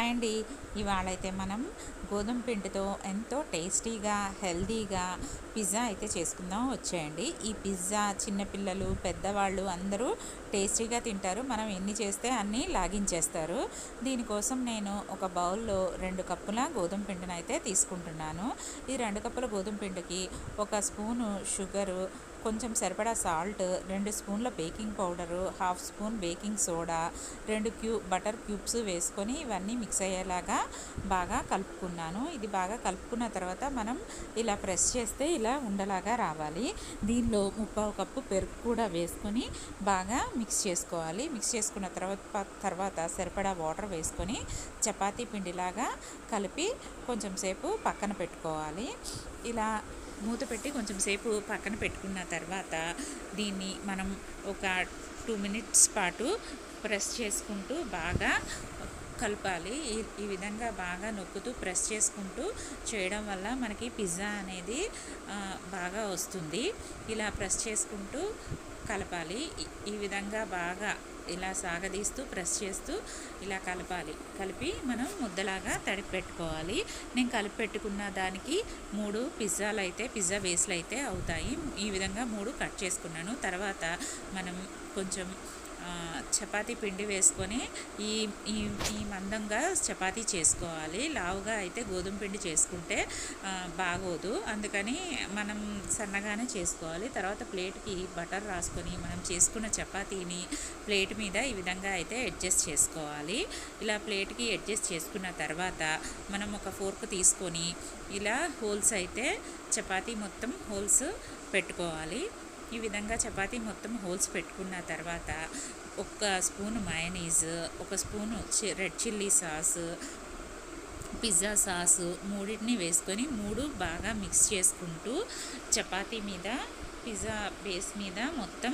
Hi అండి. ఇవాళైతే మనం గోధుమ పిండితో ఎంతో టేస్టీగా హెల్దీగా పిజ్జా అయితే చేసుకుందాం వచ్చేయండి. ఈ పిజ్జా చిన్నపిల్లలు పెద్దవాళ్ళు అందరూ టేస్టీగా తింటారు. మనం ఎన్ని చేస్తే అన్నీ లాగించేస్తారు. దీనికోసం నేను ఒక బౌల్లో 2 కప్పుల గోధుమ పిండిని అయితే తీసుకుంటున్నాను. ఈ 2 కప్పుల గోధుమ పిండికి 1 స్పూను షుగరు, కొంచెం సరిపడా సాల్ట్, 2 స్పూన్ల baking powder, 1/2 spoon baking soda, 2 butter cubes వేసుకొని ఇవన్నీ మిక్స్ అయ్యేలాగా బాగా కలుపుకున్నాను. ఇది బాగా కలుపుకున్న తర్వాత మనం ఇలా ప్రెస్ చేస్తే ఇలా ఉండలాగా రావాలి. దీనిలో 1/4 కప్పు పెరుగు కూడా వేసుకొని బాగా మిక్స్ చేసుకోవాలి. మిక్స్ చేసుకున్న తర్వాత సరిపడా వాటర్ వేసుకొని చపాతీ పిండిలాగా కలిపి కొంచెం సేపు పక్కన పెట్టుకోవాలి. ఇలా మూత పెట్టి కొంచెం సేపు పక్కన పెట్టుకున్న తర్వాత దీన్ని మనం ఒక 2 మినిట్స్ పాటు ప్రెస్ చేసుకుంటూ బాగా కలపాలి. ఈ విధంగా బాగా నొక్కుతూ ప్రెస్ చేసుకుంటూ చేయడం వల్ల మనకి పిజ్జా అనేది బాగా వస్తుంది. ఇలా ప్రెస్ చేసుకుంటూ కలపాలి. ఈ విధంగా బాగా ఇలా సాగదీస్తూ ప్రెస్ చేస్తూ ఇలా కలిపి మనం ముద్దలాగా తడిపి పెట్టుకోవాలి. నేను కలిపి పెట్టుకున్న దానికి 3 పిజ్జా బేస్లు అయితే అవుతాయి. ఈ విధంగా 3 కట్ చేసుకున్నాను. తర్వాత మనం కొంచెం చపాతీ పిండి వేసుకొని ఈ మందంగా చపాతీ చేసుకోవాలి. లావుగా అయితే గోధుమ పిండి చేసుకుంటే బాగోదు. అందుకని మనం సన్నగానే చేసుకోవాలి. తర్వాత ప్లేట్కి బటర్ రాసుకొని మనం చేసుకున్న చపాతీని ప్లేట్ మీద ఈ విధంగా అయితే అడ్జస్ట్ చేసుకోవాలి. ఇలా ప్లేట్కి అడ్జస్ట్ చేసుకున్న తర్వాత మనం ఒక ఫోర్క్ తీసుకొని ఇలా హోల్స్ అయితే చపాతీ మొత్తం హోల్స్ పెట్టుకోవాలి. ఈ విధంగా చపాతీ మొత్తం హోల్స్ పెట్టుకున్న తర్వాత 1 spoon mayonnaise, 1 spoon red chilli sauce, pizza sauce మూడింటిని వేసుకొని 3 బాగా మిక్స్ చేసుకుంటూ చపాతీ మీద పిజ్జా బేస్ మీద మొత్తం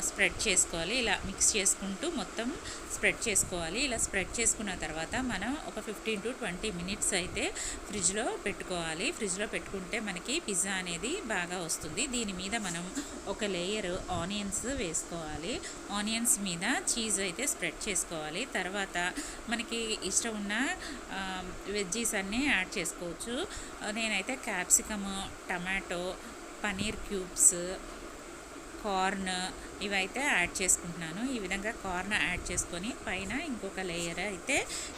స్ప్రెడ్ చేసుకోవాలి. ఇలా మిక్స్ చేసుకుంటూ మొత్తం స్ప్రెడ్ చేసుకోవాలి. ఇలా స్ప్రెడ్ చేసుకున్న తర్వాత మనం ఒక 15 to 20 మినిట్స్ అయితే ఫ్రిడ్జ్లో పెట్టుకోవాలి. ఫ్రిడ్జ్లో పెట్టుకుంటే మనకి పిజ్జా అనేది బాగా వస్తుంది. దీని మీద మనం ఒక లేయర్ ఆనియన్స్ వేసుకోవాలి. ఆనియన్స్ మీద చీజ్ అయితే స్ప్రెడ్ చేసుకోవాలి. తర్వాత మనకి ఇష్టం ఉన్న వెజ్జీస్ అన్నీ యాడ్ చేసుకోవచ్చు. నేనైతే capsicum, tomato, paneer cubes, corn ఇవైతే యాడ్ చేసుకుంటున్నాను. ఈ విధంగా కార్న్ యాడ్ చేసుకొని పైన ఇంకొక లేయర్ అయితే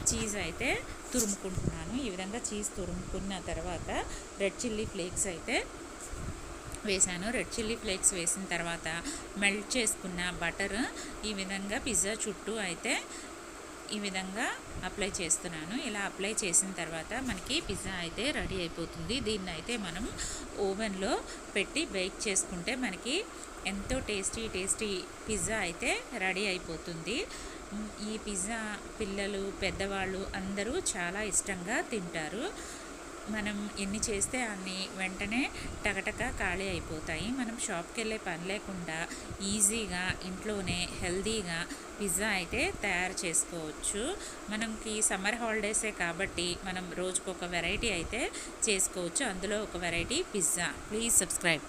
చీజ్ అయితే తురుముకుంటున్నాను. ఈ విధంగా చీజ్ తురుముకున్న తర్వాత రెడ్ చిల్లీ ఫ్లేక్స్ అయితే వేసాను. రెడ్ చిల్లీ ఫ్లేక్స్ వేసిన తర్వాత మెల్ట్ చేసుకున్న బటర్ ఈ విధంగా పిజ్జా చుట్టూ అయితే ఈ విధంగా అప్లై చేస్తున్నాను. ఇలా అప్లై చేసిన తర్వాత మనకి పిజ్జా అయితే రెడీ అయిపోతుంది. దీన్ని అయితే మనం ఓవెన్లో పెట్టి బేక్ చేసుకుంటే మనకి ఎంతో టేస్టీ పిజ్జా అయితే రెడీ అయిపోతుంది. ఈ పిజ్జా పిల్లలు పెద్దవాళ్ళు అందరూ చాలా ఇష్టంగా తింటారు. మనం ఎన్ని చేస్తే అన్ని వెంటనే టకటక ఖాళీ అయిపోతాయి. మనం షాప్కి వెళ్ళే పని లేకుండా ఈజీగా ఇంట్లోనే హెల్దీగా పిజ్జా అయితే తయారు చేసుకోవచ్చు. మనకి సమ్మర్ హాలిడేసే కాబట్టి మనం రోజుకొక వెరైటీ అయితే చేసుకోవచ్చు. అందులో ఒక వెరైటీ పిజ్జా. Please subscribe.